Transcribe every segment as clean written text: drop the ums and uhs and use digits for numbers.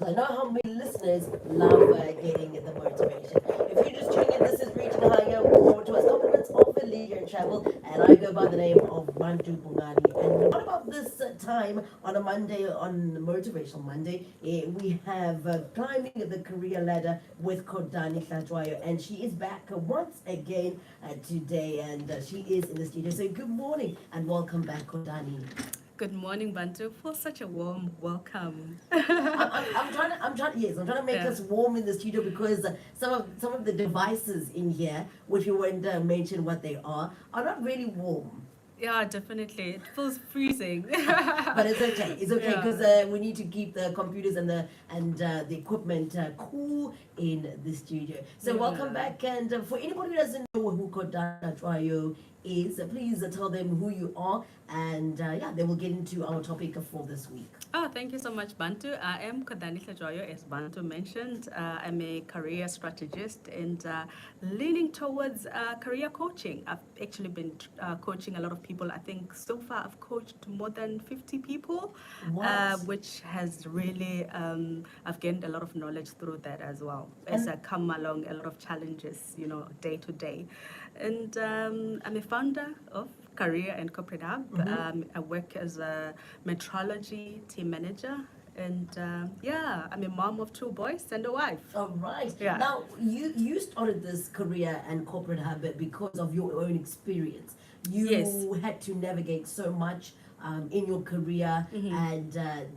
I know how many listeners love getting the motivation. If you're just tuning in, this is Reaching Higher, brought to us compliments of a leader in travel, and I go by the name of Mantu Bungani. And what about this time on a Monday, on Motivational Monday? We have climbing the career ladder with Kodani Hlatwayo, and she is back once again today, and she is in the studio. So good morning and welcome back, Kodani. Good morning, Bantu, for such a warm welcome. I'm trying to make Yeah. us warm in the studio because some of the devices in here, which we won't mention what they are not really warm. Yeah, definitely. It feels freezing. But it's okay. It's okay Yeah. because we need to keep the computers and the equipment cool in the studio. So welcome Yeah. back, and for anybody who doesn't know who Kodana Trio is, please tell them who you are, and yeah, then we'll get into our topic for this week. Oh, thank you so much, Bantu. I am Kodani Hlatwayo, as Bantu mentioned. I'm a career strategist and leaning towards career coaching. I've actually been coaching a lot of people. I think so far I've coached more than 50 people, What? which has really, I've gained a lot of knowledge through that as well. As And I come along a lot of challenges, day to day. And I'm a founder of Career and Corporate Hub. I work as a metrology team manager. And yeah, I'm a mom of two boys and a wife. all right. Yeah. Now, you started this career and corporate habit because of your own experience. Yes. You had to navigate so much in your career, and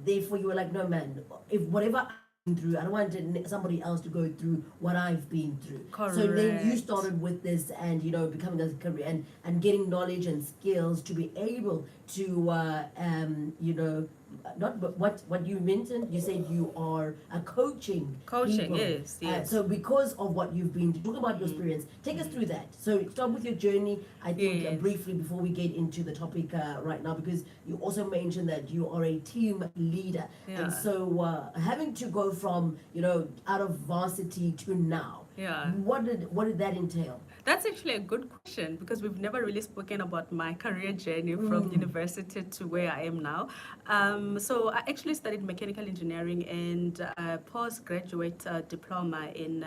therefore you were like, no, man, if whatever I've been through, I don't want somebody else to go through what I've been through. So then you Correct. started with this, and becoming a career and getting knowledge and skills to be able to, not but what you mentioned. You said you are a coaching Coaching, people. yes, yes. So because of what you've been talking about your experience, take us through that. So start with your journey. I think Yes. briefly before we get into the topic right now, because you also mentioned that you are a team leader, Yeah. and so having to go from out of varsity to now, Yeah. what did that entail? That's actually a good question because we've never really spoken about my career journey from university to where I am now. So I actually studied mechanical engineering and postgraduate diploma in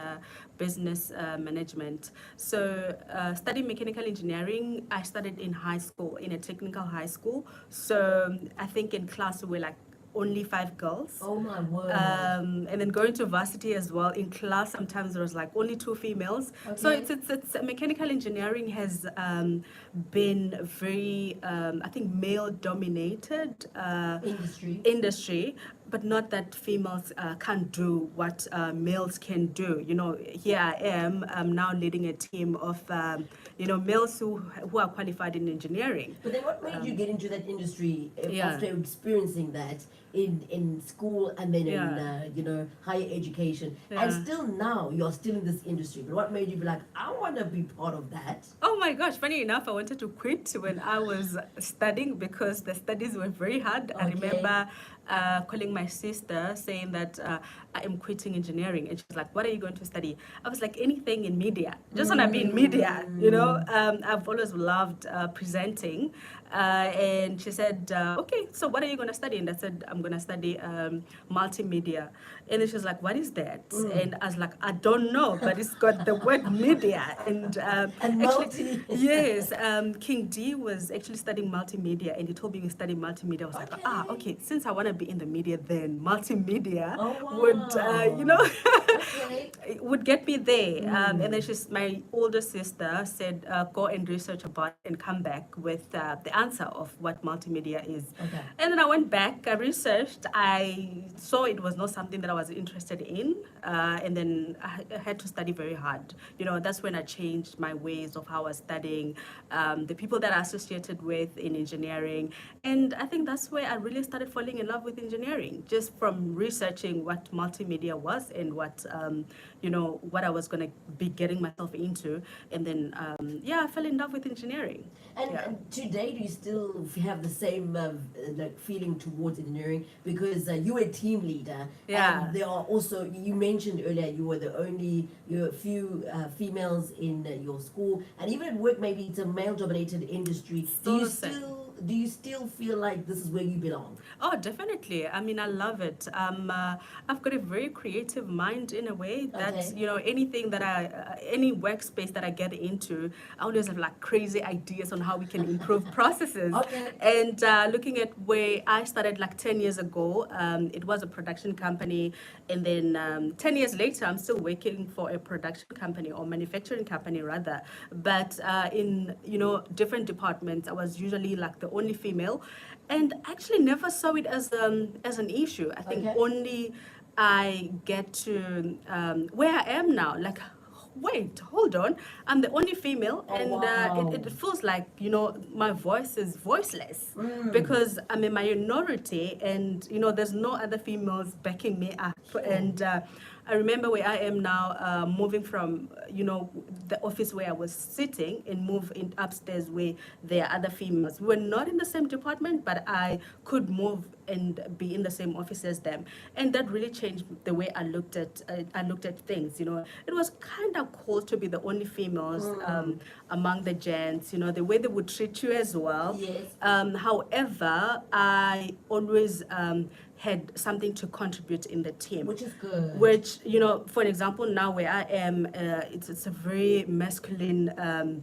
business management. So studying mechanical engineering, I studied in high school, in a technical high school. So I think in class we were like only 5 girls. Oh my word. And then going to varsity as well. In class, sometimes there was like only 2 females. So Okay. it's mechanical engineering has been very, I think, male dominated industry, but not that females can't do what males can do. Here I am, I'm now leading a team of, males who are qualified in engineering. But then what made you get into that industry Yeah. after experiencing that in school and then in Yeah. higher education, Yeah. and still now you're still in this industry? But what made you be like, I want to be part of that? Oh my gosh, funny enough, I wanted to quit when I was studying because the studies were very hard. I Okay. remember calling my sister saying that I am quitting engineering. And she was like, what are you going to study? I was like, anything in media. Just want to be in media, I've always loved presenting. And she said, okay, so what are you going to study? And I said, I'm going to study multimedia. And then she was like, what is that? And I was like, I don't know, but it's got the word media. And And actually, multi. yes, King D was actually studying multimedia, and he told me he studied multimedia. I was like, okay, since I want to be in the media, then multimedia Oh, would, wow. Okay. would get me there. And then my older sister said, go and research about it and come back with the answer of what multimedia is. Okay. And then I went back, I researched, I saw it was not something that I was interested in, and then I had to study very hard. That's when I changed my ways of how I was studying, the people that I associated with in engineering. And I think that's where I really started falling in love with engineering, just from researching what multimedia was and what I was going to be getting myself into. And then, I fell in love with engineering. And today, do you still have the same like feeling towards engineering? Because you were a team leader, Yeah. and there are also, you mentioned earlier, you were a few females in your school, and even at work, maybe it's a male-dominated industry. Still the same. do you still feel like this is where you belong? Oh, definitely. I mean, I love it. I've got a very creative mind in a way that, Okay. anything that any workspace that I get into, I always have like crazy ideas on how we can improve processes. Okay. And looking at where I started like 10 years ago, it was a production company. And then 10 years later, I'm still working for a production company or manufacturing company rather. But in, different departments, I was usually like the only female and actually never saw it as an issue. I think Okay. only I get to where I am now, like, wait, hold on, I'm the only female, Oh and wow. it feels like, my voice is voiceless Mm. because I'm a minority, and there's no other females backing me up. Sure. And I remember where I am now, moving from the office where I was sitting and move in upstairs where there are other females. We were not in the same department, but I could move and be in the same office as them, and that really changed the way I looked at things. It was kind of cool to be the only females among the gents. The way they would treat you as well. Yes. However, I always had something to contribute in the team, Which is good. which, for example, now where I am, it's a very masculine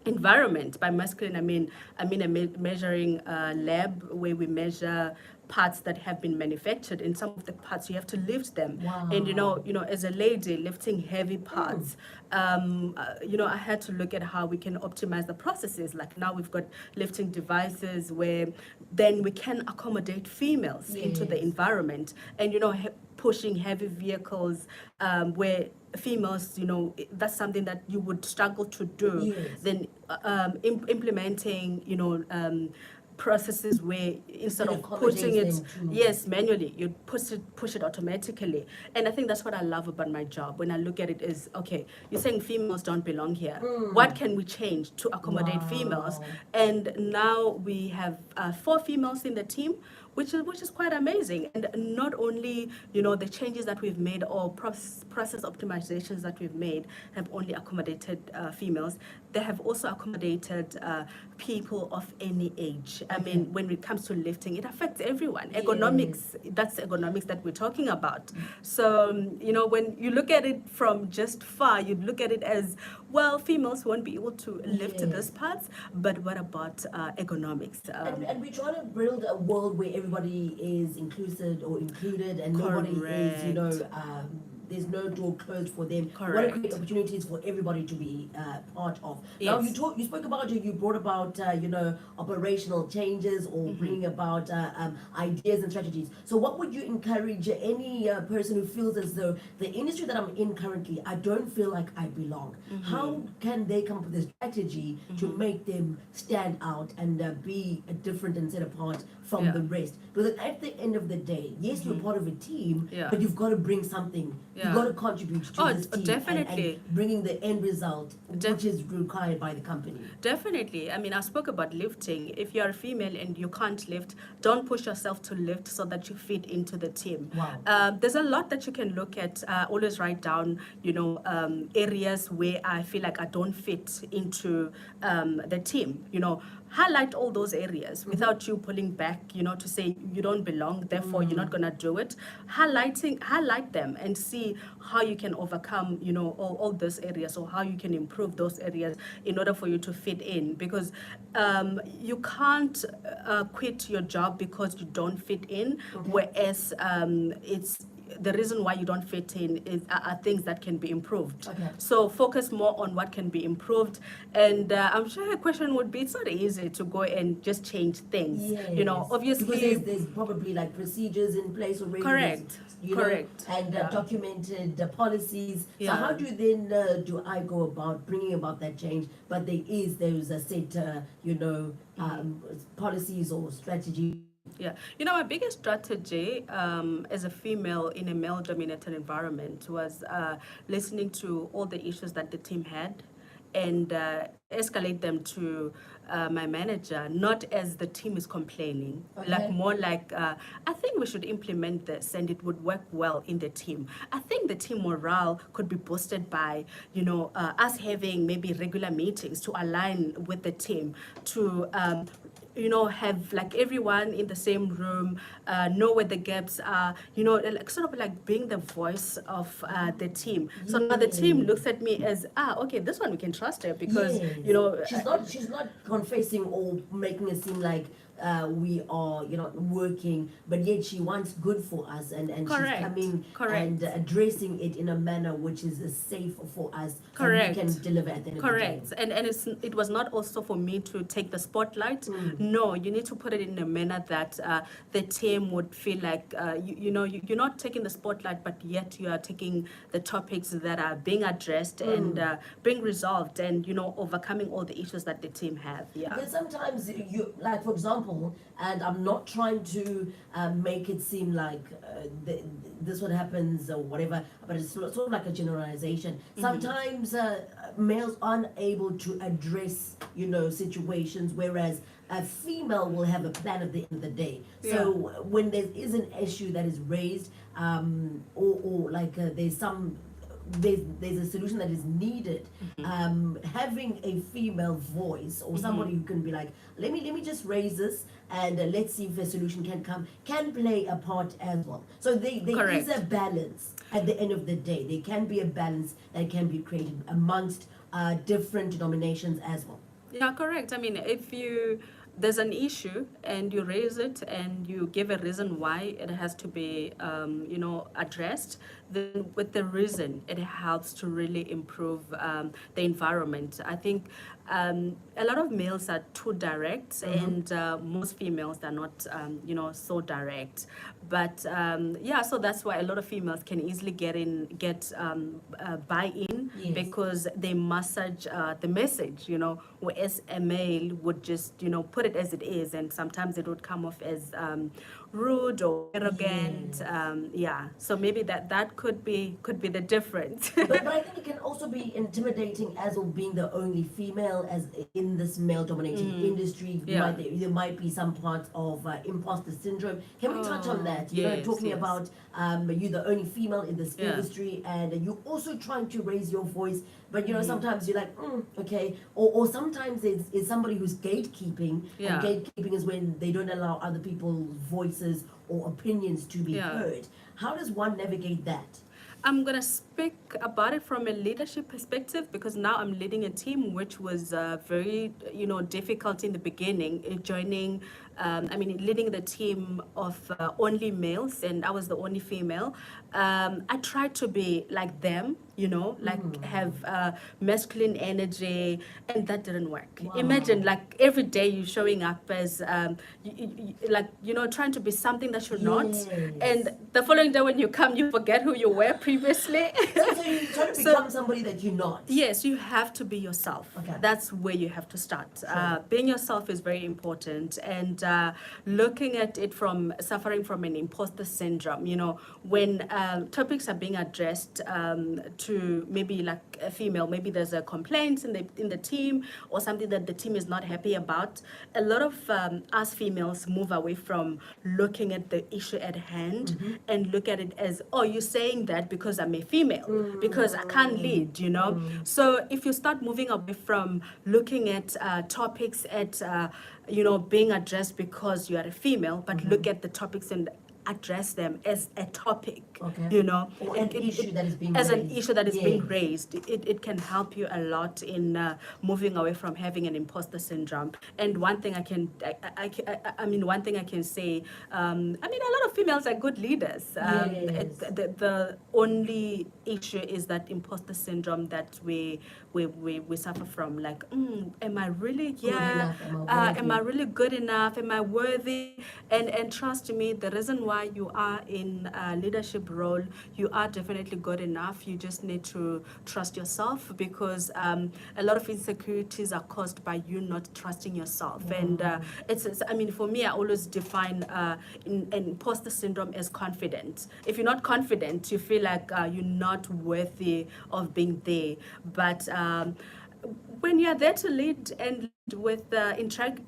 environment. By masculine, I mean a measuring lab where we measure parts that have been manufactured. In some of the parts, you have to lift them. And Wow. as a lady lifting heavy parts, I had to look at how we can optimize the processes. Like now, we've got lifting devices where then we can accommodate females into the Yes. environment, and pushing heavy vehicles where females, that's something that you would struggle to do. Yes. Then implementing, processes where instead It of putting accommodates it, them too. yes, manually, you push it automatically. And I think that's what I love about my job. When I look at it, is okay, you're saying females don't belong here. What can we change to accommodate females? Wow. And now we have 4 females in the team, which is quite amazing. And not only the changes that we've made, or process optimizations that we've made, have only accommodated females. They have also accommodated people of any age. I mean, when it comes to lifting, it affects everyone. Ergonomics, that's ergonomics that we're talking about. So, when you look at it from just far, you look at it as, well, females won't be able to lift Yes. this parts, but what about ergonomics? And we're trying to build a world where everybody is inclusive or included, and nobody is, Correct. there's no door closed for them. We want to Correct. create opportunities for everybody to be part of. Now, Yes. you spoke about, you brought about, operational changes or bringing about ideas and strategies. So, what would you encourage any person who feels as though the industry that I'm in currently, I don't feel like I belong? How can they come up with a strategy to make them stand out and be different and set apart from Yeah. the rest? Because at the end of the day, yes, you're part of a team, Yeah. but you've got to bring something. Yeah. You've got to contribute to Oh, this team definitely. and bringing the end result, which is required by the company. Definitely. I mean, I spoke about lifting. If you're a female and you can't lift, don't push yourself to lift so that you fit into the team. Wow. There's a lot that you can look at. Always write down, areas where I feel like I don't fit into the team. Highlight all those areas without you pulling back, to say you don't belong, therefore you're not gonna do it. Highlight them and see how you can overcome, all those areas, or how you can improve those areas in order for you to fit in. Because you can't quit your job because you don't fit in, whereas it's the reason why you don't fit in are things that can be improved. Okay. So focus more on what can be improved. And I'm sure a question would be, it's not easy to go and just change things. Yes. Obviously. Because there's probably like procedures in place already. Correct. Correct. And Yeah. documented policies. Yeah. So how do I go about bringing about that change? But there's a set, policies or strategy. Yeah, my biggest strategy as a female in a male-dominated environment was listening to all the issues that the team had, and escalate them to my manager, not as the team is complaining, like more like, I think we should implement this and it would work well in the team. I think the team morale could be boosted by, us having maybe regular meetings to align with the team, to have like everyone in the same room, know where the gaps are, like sort of like being the voice of the team. So now the team Yes. looks at me as, okay, this one we can trust her because, Yes, she's not confessing or making it seem like we are, working, but yet she wants good for us, and she's correct, coming and correct. addressing it in a manner which is safe for us, and we can Correct. deliver at the end of the day. Correct. And it was not also for me to take the spotlight. No, you need to put it in a manner that the team would feel like you're not taking the spotlight, but yet you are taking the topics that are being addressed and being resolved, and overcoming all the issues that the team have. Yeah. Because sometimes you, like for example, and I'm not trying to make it seem like this what happens or whatever, but it's sort of like a generalization. Sometimes males aren't able to address, situations, whereas a female will have a plan at the end of the day. So when there is an issue that is raised, or like there's a solution that is needed, having a female voice or somebody who can be like, let me just raise this, and let's see if a solution can play a part as well. So there is Correct. a balance at the end of the day. There can be a balance that can be created amongst different denominations as well. Yeah, correct. I mean, if there's an issue and you raise it and you give a reason why it has to be, addressed, then with the reason, it helps to really improve the environment. I think a lot of males are too direct, and most females are not, so direct. But yeah, so that's why a lot of females can easily get buy-in, Yes. because they massage the message, whereas a male would just, put it as it is, and sometimes it would come off as rude or arrogant. Yes. Yeah, so maybe that could be the difference. But I think it can also be intimidating as of being the only female as in this male-dominated industry. Yeah. There might be some parts of imposter syndrome. Can we touch on that? yes, Talking yes. about you the only female in this Yeah. industry, and you're also trying to raise your voice, but sometimes you're like, okay, or sometimes it's somebody who's gatekeeping, Yeah. and gatekeeping is when they don't allow other people's voices or opinions to be Yeah. heard. How does one navigate that? I'm going to speak about it from a leadership perspective, because now I'm leading a team which was very, difficult in the beginning, leading the team of only males, and I was the only female. I tried to be like them, have masculine energy, and that didn't work. Wow. Imagine, like, every day you showing up as, trying to be something that you're not. Yes. And the following day when you come, you forget who you were previously. So you try to become somebody that you're not. Yes, you have to be yourself. Okay. That's where you have to start. Sure. Being yourself is very important, and looking at it from suffering from an imposter syndrome. When topics are being addressed to maybe like a female, maybe there's a complaint in the team or something that the team is not happy about. A lot of us females move away from looking at the issue at hand and look at it as, oh, you're saying that because I'm a female, because I can't lead, So if you start moving away from looking at topics at, being addressed because you are a female, but look at the topics and address them as a topic, Okay. Or an issue that is being as raised. an issue that is being Yes. raised. It can help you a lot in moving away from having an imposter syndrome. And one thing I can say, a lot of females are good leaders. Yes. The only issue is that imposter syndrome that we suffer from. Like, am I really? Yeah. enough? Am I Am I worthy? really good enough? Am I worthy? And trust me, the reason why you are in a leadership role, you are definitely good enough. You just need to trust yourself, because a lot of insecurities are caused by you not trusting yourself. And for me, I always define imposter syndrome as confidence. If you're not confident, you feel like you're not worthy of being there. But when you're there to lead, and lead with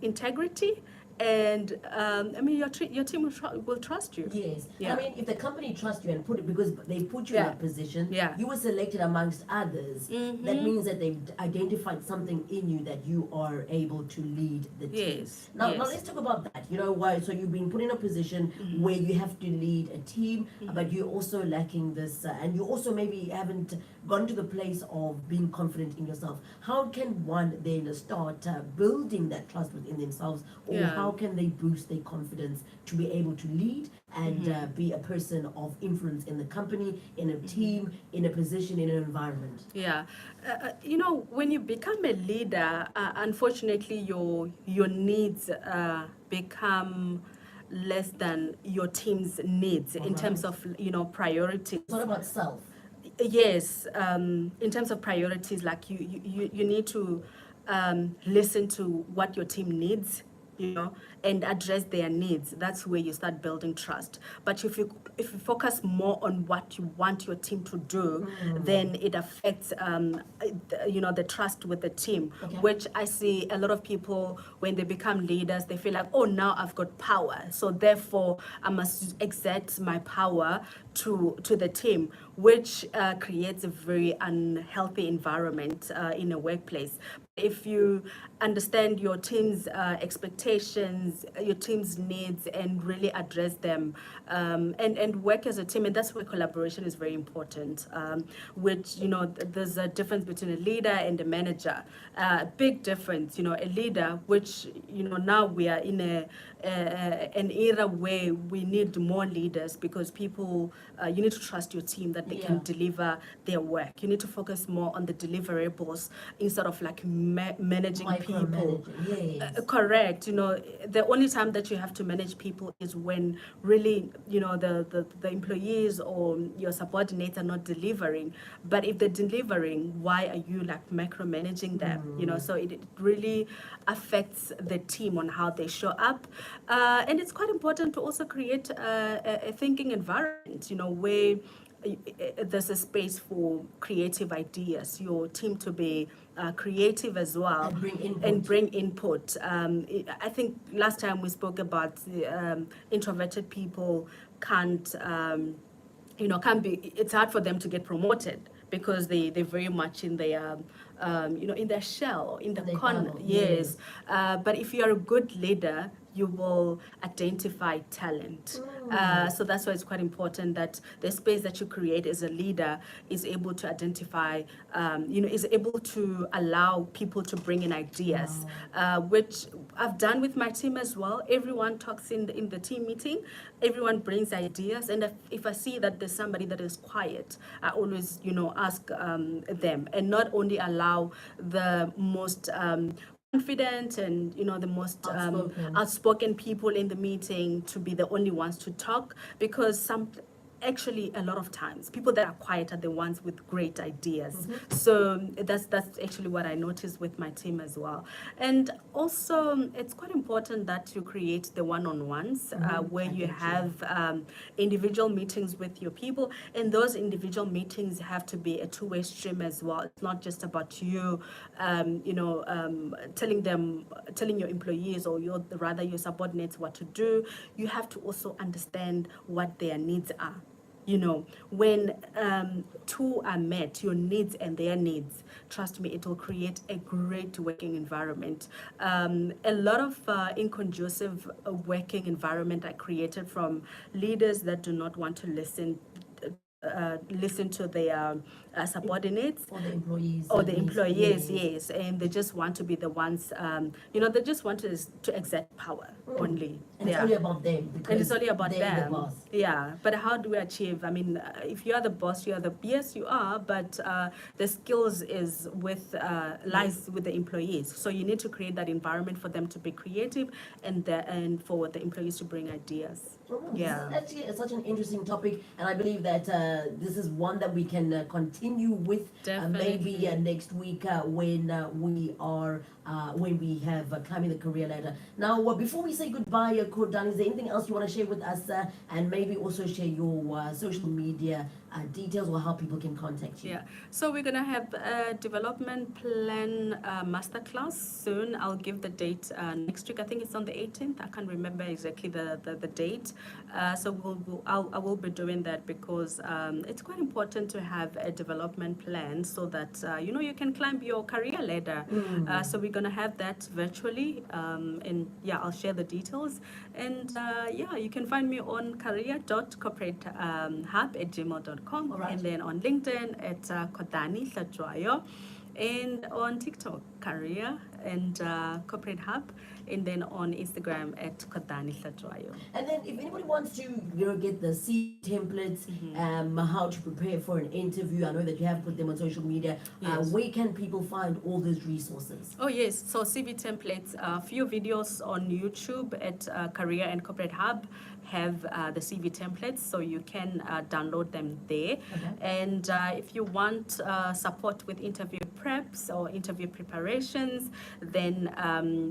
integrity and I mean your team will trust you. Yes. Yeah. I mean, if the company trusts you and put it because they put you in Yeah. a position, Yeah. you were selected amongst others. That means that they've identified something in you that you are able to lead the team. Yes. Now, Yes. let's talk about that. You know why? So you've been put in a position where you have to lead a team, but you're also lacking this, and you also maybe haven't gone to the place of being confident in yourself. How can one then start building that trust within themselves, or Yeah. how can they boost their confidence to be able to lead and be a person of influence in the company, in a team, in a position, in an environment? Yeah, you know, when you become a leader, unfortunately, your needs become less than your team's needs in terms Alright. of priorities. It's not about self. Yes, in terms of priorities, like you need to listen to what your team needs, and address their needs. That's where you start building trust. But if you focus more on what you want your team to do, then it affects the trust with the team. Okay. Which I see a lot of people, when they become leaders, they feel like, oh, now I've got power, so therefore I must exert my power to the team, which creates a very unhealthy environment in a workplace. If you understand your team's expectations, your team's needs, and really address them, and work as a team, and that's where collaboration is very important. Which there's a difference between a leader and a manager. Big difference. A leader, which now we are in an era where we need more leaders, because people, you need to trust your team that they can deliver their work. You need to focus more on the deliverables instead of like managing people. Yes. Correct. The only time that you have to manage people is when really the employees or your subordinates are not delivering. But if they're delivering, why are you like micromanaging them? So it really affects the team on how they show up. And it's quite important to also create a thinking environment, where there's a space for creative ideas, your team to be creative as well, and bring input. I think last time we spoke about introverted people can't can't be, it's hard for them to get promoted because they're very much in their in their shell, in the corner. Yes. But if you're a good leader, you will identify talent. So that's why it's quite important that the space that you create as a leader is able to identify, is able to allow people to bring in ideas, which I've done with my team as well. Everyone talks in the team meeting, everyone brings ideas, and if I see that there's somebody that is quiet, I always, ask them, and not only allow the most confident and the most outspoken people in the meeting to be the only ones to talk, because actually a lot of times people that are quiet are the ones with great ideas. So that's actually what I noticed with my team as well. And also it's quite important that you create the one-on-ones where you have individual meetings with your people, and those individual meetings have to be a two-way stream as well. It's not just about you telling your employees or rather your subordinates what to do. You have to also understand what their needs are. When two are met, your needs and their needs, trust me, it will create a great working environment. A lot of inconducive working environment are created from leaders that do not want to listen to their subordinates or the employees, yes, and they just want to be the ones, they just want to exert power only. And it's only about them. And it's only about they're them. the boss. Yeah, but how do we achieve? I mean, if you are the boss, yes, you are, but the skills lies with the employees. So you need to create that environment for them to be creative, and for the employees to bring ideas. This is actually such an interesting topic, and I believe that this is one that we can continue with maybe Definitely. next week when we have climbing the career ladder. Now, before we say goodbye, Kodan, is there anything else you want to share with us, and maybe also share your social media details or how people can contact you? Yeah, so we're gonna have a development plan masterclass soon. I'll give the date next week. I think it's on the 18th. I can't remember exactly the date. So I will be doing that because it's quite important to have a development plan so that you know you can climb your career ladder. So we're gonna have that virtually, and yeah, I'll share the details. And yeah, you can find me on career.corporatehub@gmail.com, All right. and then on LinkedIn at Kodani Hlatshwayo, and on TikTok, Career and Corporate Hub, and then on Instagram at Kodani Hlatshwayo. And then, if anybody wants to, get the CV templates, how to prepare for an interview, I know that you have put them on social media. Yes. Where can people find all those resources? Oh yes, so CV templates, a few videos on YouTube at Career and Corporate Hub have the CV templates, so you can download them there. Okay. And if you want support with interview preps or interview preparations, then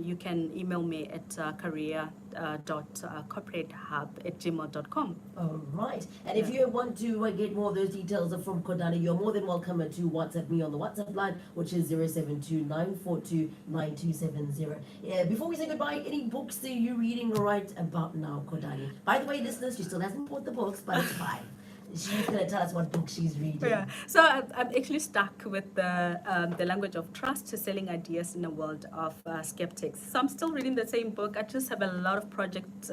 you can email me at career.corporatehub@gmail.com. All right. And if you want to get more of those details from Kodani, you're more than welcome to WhatsApp me on the WhatsApp line, which is 0729429270. Yeah, before we say goodbye, any books that you're reading right about now, Kodani? By the way, listeners, she still hasn't bought the books, but it's fine. She's going to tell us what book she's reading. Yeah, so I'm actually stuck with the language of trust, selling ideas in a world of skeptics. So I'm still reading the same book. I just have a lot of projects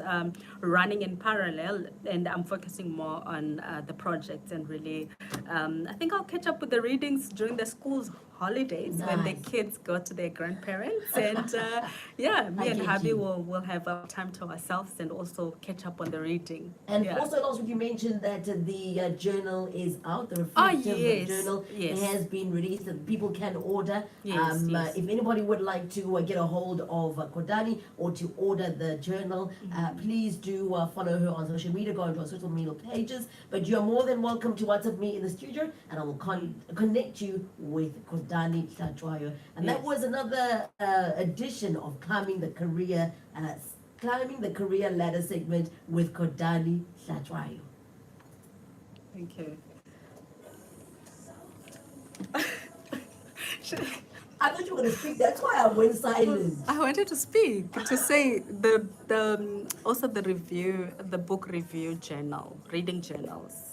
running in parallel, and I'm focusing more on the projects. And really, I think I'll catch up with the readings during the school's holidays when the Nice. kids go to their grandparents. And yeah, me I and get hubby you. will have our time to ourselves and also catch up on the reading. And Yeah. also, you mentioned that the journal is out, the Oh, reflective yes, journal yes. has been released, that people can order. Yes, yes. If anybody would like to get a hold of Kodani or to order the journal, please do follow her on social media, go into our social media pages. But you are more than welcome to WhatsApp me in the studio, and I will connect you with Kodani Hlatshwayo. And that Yes. was another edition of Climbing the Career Ladder segment with Kodani Hlatshwayo. Thank you. I thought you were going to speak. That's why I went silent. I wanted to speak to say also the book review journal, reading journals.